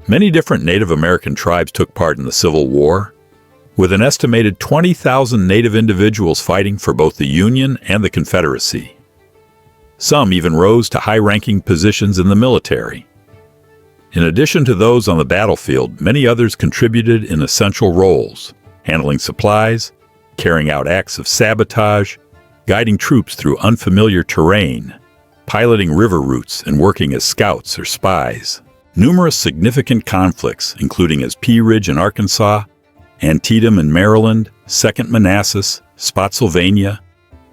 Many different Native American tribes took part in the Civil War, with an estimated 20,000 Native individuals fighting for both the Union and the Confederacy. Some even rose to high-ranking positions in the military. In addition to those on the battlefield, many others contributed in essential roles, handling supplies, carrying out acts of sabotage, guiding troops through unfamiliar terrain, piloting river routes, and working as scouts or spies. Numerous significant conflicts, including as Pea Ridge in Arkansas, Antietam in Maryland, Second Manassas, Spotsylvania,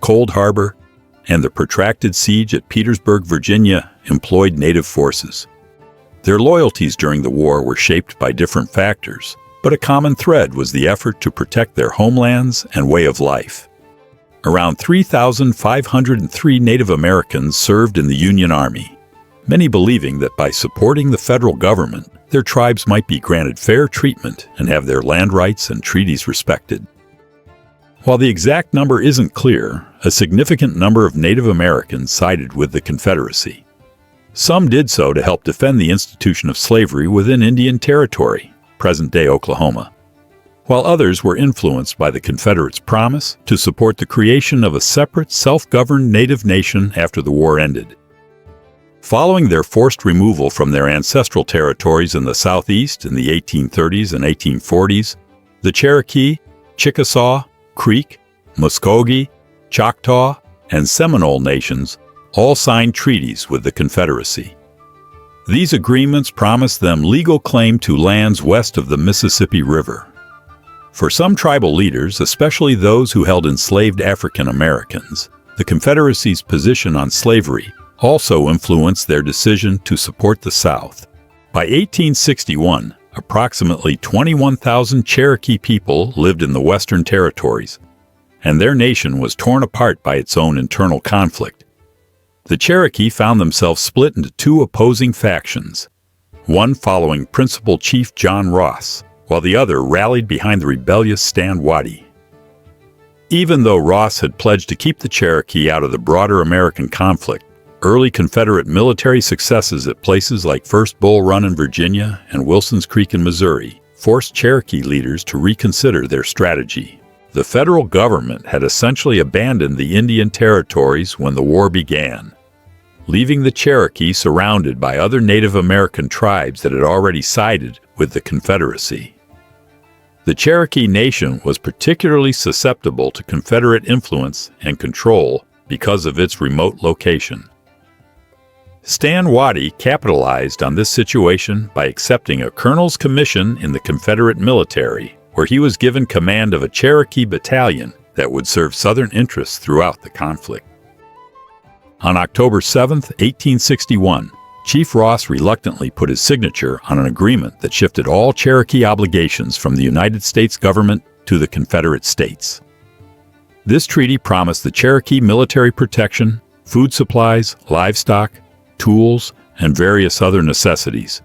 Cold Harbor, and the protracted siege at Petersburg, Virginia, employed Native forces. Their loyalties during the war were shaped by different factors, but a common thread was the effort to protect their homelands and way of life. Around 3,503 Native Americans served in the Union Army, many believing that by supporting the federal government, their tribes might be granted fair treatment and have their land rights and treaties respected. While the exact number isn't clear, a significant number of Native Americans sided with the Confederacy. Some did so to help defend the institution of slavery within Indian Territory, present-day Oklahoma, while others were influenced by the Confederates' promise to support the creation of a separate, self-governed Native nation after the war ended. Following their forced removal from their ancestral territories in the Southeast in the 1830s and 1840s, the Cherokee, Chickasaw, Creek, Muskogee, Choctaw, and Seminole nations all signed treaties with the Confederacy. These agreements promised them legal claim to lands west of the Mississippi River. For some tribal leaders, especially those who held enslaved African Americans, the Confederacy's position on slavery also influenced their decision to support the South. By 1861, approximately 21,000 Cherokee people lived in the Western Territories, and their nation was torn apart by its own internal conflict. The Cherokee found themselves split into two opposing factions, one following Principal Chief John Ross, while the other rallied behind the rebellious Stand Watie. Even though Ross had pledged to keep the Cherokee out of the broader American conflict, early Confederate military successes at places like First Bull Run in Virginia and Wilson's Creek in Missouri forced Cherokee leaders to reconsider their strategy. The federal government had essentially abandoned the Indian Territories when the war began, leaving the Cherokee surrounded by other Native American tribes that had already sided with the Confederacy. The Cherokee Nation was particularly susceptible to Confederate influence and control because of its remote location. Stand Watie capitalized on this situation by accepting a colonel's commission in the Confederate military, where he was given command of a Cherokee battalion that would serve Southern interests throughout the conflict. On October 7, 1861, Chief Ross reluctantly put his signature on an agreement that shifted all Cherokee obligations from the United States government to the Confederate States. This treaty promised the Cherokee military protection, food supplies, livestock, tools, and various other necessities,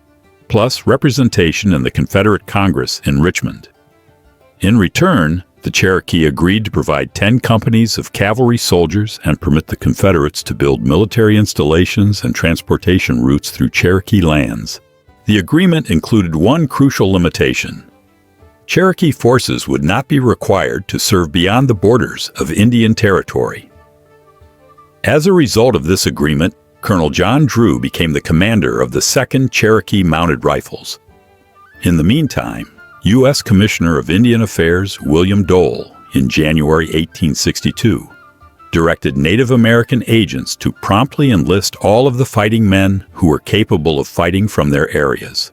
plus representation in the Confederate Congress in Richmond. In return, the Cherokee agreed to provide 10 companies of cavalry soldiers and permit the Confederates to build military installations and transportation routes through Cherokee lands. The agreement included one crucial limitation. Cherokee forces would not be required to serve beyond the borders of Indian Territory. As a result of this agreement, Colonel John Drew became the commander of the 2nd Cherokee Mounted Rifles. In the meantime, U.S. Commissioner of Indian Affairs William Dole, in January 1862, directed Native American agents to promptly enlist all of the fighting men who were capable of fighting from their areas.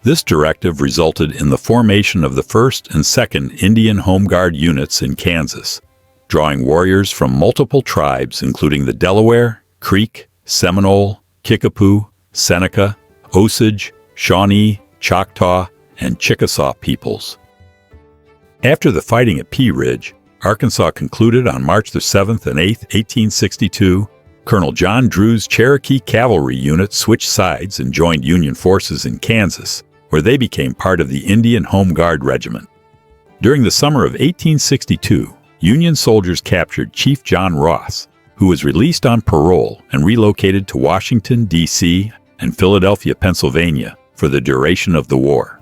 This directive resulted in the formation of the 1st and 2nd Indian Home Guard units in Kansas, drawing warriors from multiple tribes including the Delaware, Creek, Seminole, Kickapoo, Seneca, Osage, Shawnee, Choctaw, and Chickasaw peoples. After the fighting at Pea Ridge, Arkansas concluded on March 7th and 8th, 1862, Colonel John Drew's Cherokee cavalry unit switched sides and joined Union forces in Kansas, where they became part of the Indian Home Guard Regiment. During the summer of 1862, Union soldiers captured Chief John Ross, who was released on parole and relocated to Washington, D.C. and Philadelphia, Pennsylvania, for the duration of the war.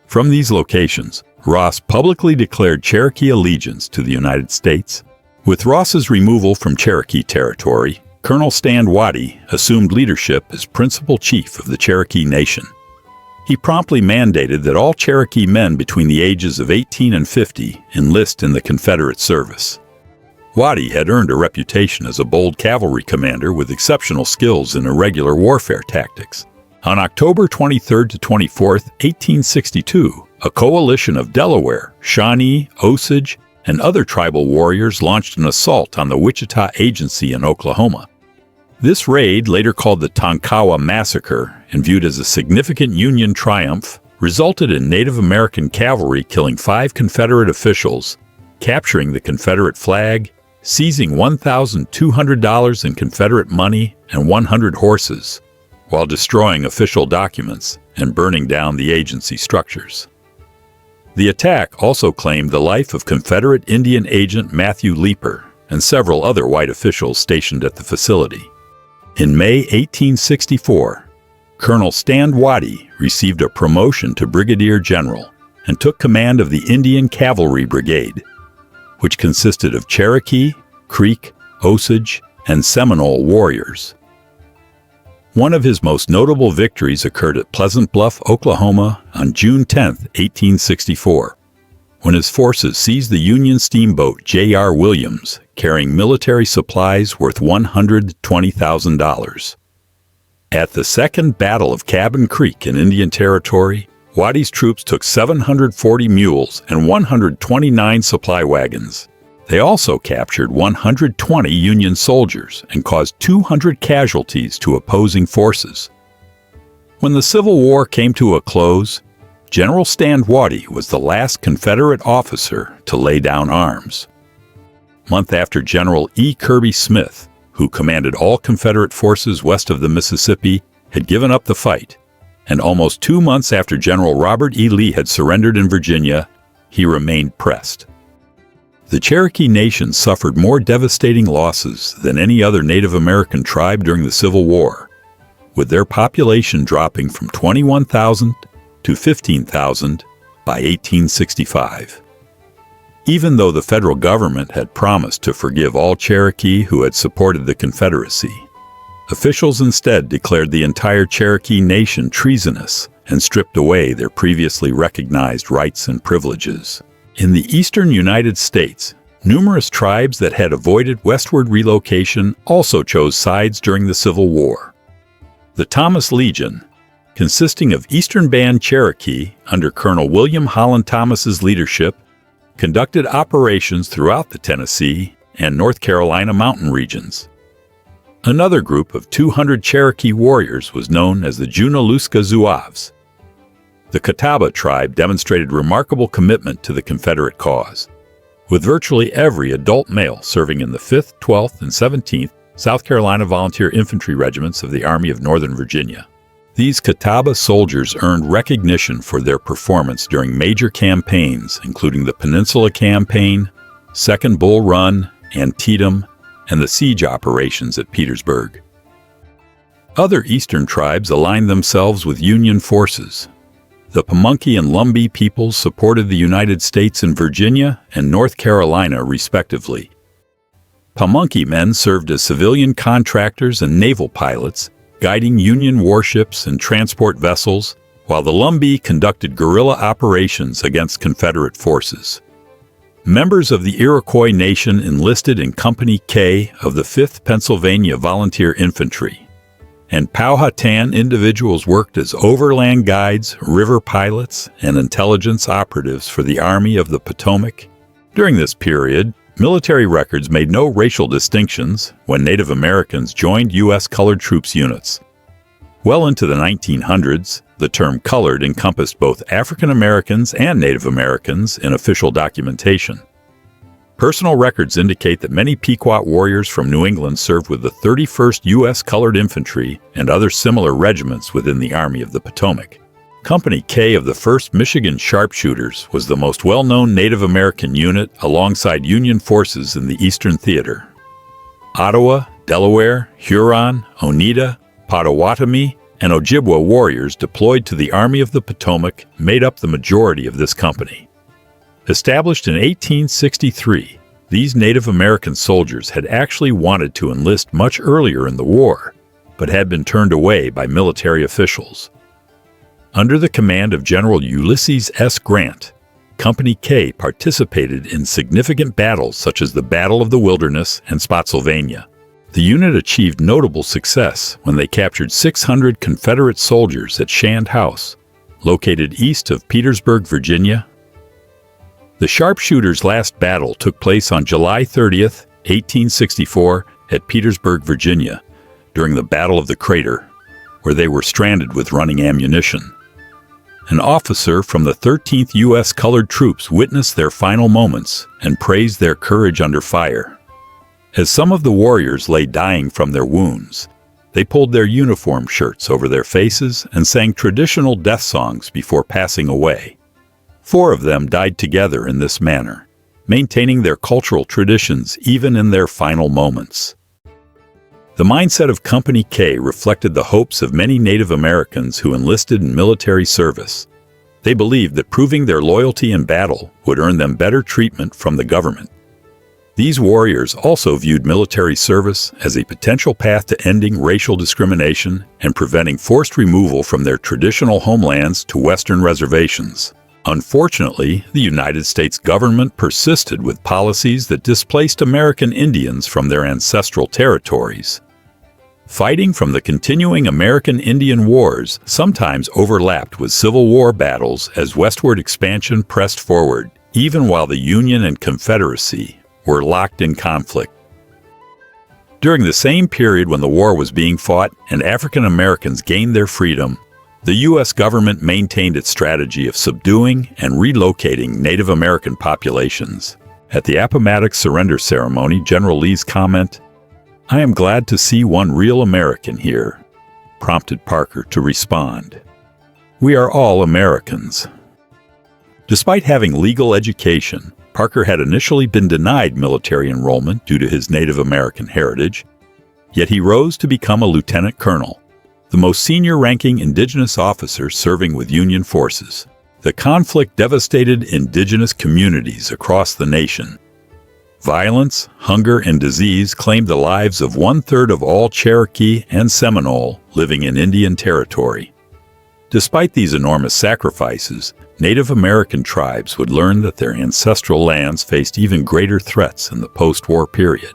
From these locations, Ross publicly declared Cherokee allegiance to the United States. With Ross's removal from Cherokee territory, Colonel Stand Watie assumed leadership as principal chief of the Cherokee Nation. He promptly mandated that all Cherokee men between the ages of 18 and 50 enlist in the Confederate service. Watie had earned a reputation as a bold cavalry commander with exceptional skills in irregular warfare tactics. On October 23 to 24, 1862, a coalition of Delaware, Shawnee, Osage, and other tribal warriors launched an assault on the Wichita Agency in Oklahoma. This raid, later called the Tonkawa Massacre and viewed as a significant Union triumph, resulted in Native American cavalry killing 5 Confederate officials, capturing the Confederate flag, seizing $1,200 in Confederate money and 100 horses, while destroying official documents and burning down the agency structures. The attack also claimed the life of Confederate Indian agent Matthew Leeper and several other white officials stationed at the facility. In May 1864, Colonel Stand Watie received a promotion to brigadier general and took command of the Indian Cavalry Brigade, which consisted of Cherokee, Creek, Osage, and Seminole warriors. One of his most notable victories occurred at Pleasant Bluff, Oklahoma on June 10, 1864, when his forces seized the Union steamboat J.R. Williams, carrying military supplies worth $120,000. At the Second Battle of Cabin Creek in Indian Territory, Watie's troops took 740 mules and 129 supply wagons. They also captured 120 Union soldiers and caused 200 casualties to opposing forces. When the Civil War came to a close, General Stand Watie was the last Confederate officer to lay down arms. A month after General E. Kirby Smith, who commanded all Confederate forces west of the Mississippi, had given up the fight, and almost 2 months after General Robert E. Lee had surrendered in Virginia, he remained pressed. The Cherokee Nation suffered more devastating losses than any other Native American tribe during the Civil War, with their population dropping from 21,000 to 15,000 by 1865. Even though the federal government had promised to forgive all Cherokee who had supported the Confederacy, officials instead declared the entire Cherokee Nation treasonous and stripped away their previously recognized rights and privileges. In the eastern United States, numerous tribes that had avoided westward relocation also chose sides during the Civil War. The Thomas Legion, consisting of Eastern Band Cherokee under Colonel William Holland Thomas's leadership, conducted operations throughout the Tennessee and North Carolina mountain regions. Another group of 200 Cherokee warriors was known as the Junaluska Zouaves. The Catawba tribe demonstrated remarkable commitment to the Confederate cause, with virtually every adult male serving in the 5th, 12th, and 17th South Carolina Volunteer Infantry Regiments of the Army of Northern Virginia. These Catawba soldiers earned recognition for their performance during major campaigns, including the Peninsula Campaign, Second Bull Run, Antietam, and the siege operations at Petersburg. Other eastern tribes aligned themselves with Union forces. The Pamunkey and Lumbee peoples supported the United States in Virginia and North Carolina, respectively. Pamunkey men served as civilian contractors and naval pilots, guiding Union warships and transport vessels, while the Lumbee conducted guerrilla operations against Confederate forces. Members of the Iroquois Nation enlisted in Company K of the 5th Pennsylvania Volunteer Infantry, and Powhatan individuals worked as overland guides, river pilots, and intelligence operatives for the Army of the Potomac. During this period, military records made no racial distinctions when Native Americans joined U.S. colored troops units. Well into the 1900s, the term colored encompassed both African Americans and Native Americans in official documentation. Personal records indicate that many Pequot warriors from New England served with the 31st U.S. Colored Infantry and other similar regiments within the Army of the Potomac. Company K of the 1st Michigan Sharpshooters was the most well-known Native American unit alongside Union forces in the Eastern Theater. Ottawa, Delaware, Huron, Oneida, Potawatomi, and Ojibwa warriors deployed to the Army of the Potomac made up the majority of this company. Established in 1863, these Native American soldiers had actually wanted to enlist much earlier in the war, but had been turned away by military officials. Under the command of General Ulysses S. Grant, Company K participated in significant battles such as the Battle of the Wilderness and Spotsylvania. The unit achieved notable success when they captured 600 Confederate soldiers at Shand House, located east of Petersburg, Virginia. The sharpshooters' last battle took place on July 30, 1864, at Petersburg, Virginia, during the Battle of the Crater, where they were stranded with running ammunition. An officer from the 13th U.S. Colored Troops witnessed their final moments and praised their courage under fire. As some of the warriors lay dying from their wounds, they pulled their uniform shirts over their faces and sang traditional death songs before passing away. 4 of them died together in this manner, maintaining their cultural traditions even in their final moments. The mindset of Company K reflected the hopes of many Native Americans who enlisted in military service. They believed that proving their loyalty in battle would earn them better treatment from the government. These warriors also viewed military service as a potential path to ending racial discrimination and preventing forced removal from their traditional homelands to Western reservations. Unfortunately, the United States government persisted with policies that displaced American Indians from their ancestral territories. Fighting from the continuing American Indian Wars sometimes overlapped with Civil War battles as westward expansion pressed forward, even while the Union and Confederacy were locked in conflict. During the same period when the war was being fought and African Americans gained their freedom, the U.S. government maintained its strategy of subduing and relocating Native American populations. At the Appomattox Surrender Ceremony, General Lee's comment, "I am glad to see one real American here," prompted Parker to respond, "We are all Americans." Despite having legal education, Parker had initially been denied military enrollment due to his Native American heritage, yet he rose to become a lieutenant colonel, the most senior-ranking Indigenous officer serving with Union forces. The conflict devastated Indigenous communities across the nation. Violence, hunger, and disease claimed the lives of 1/3 of all Cherokee and Seminole living in Indian Territory. Despite these enormous sacrifices, Native American tribes would learn that their ancestral lands faced even greater threats in the post-war period.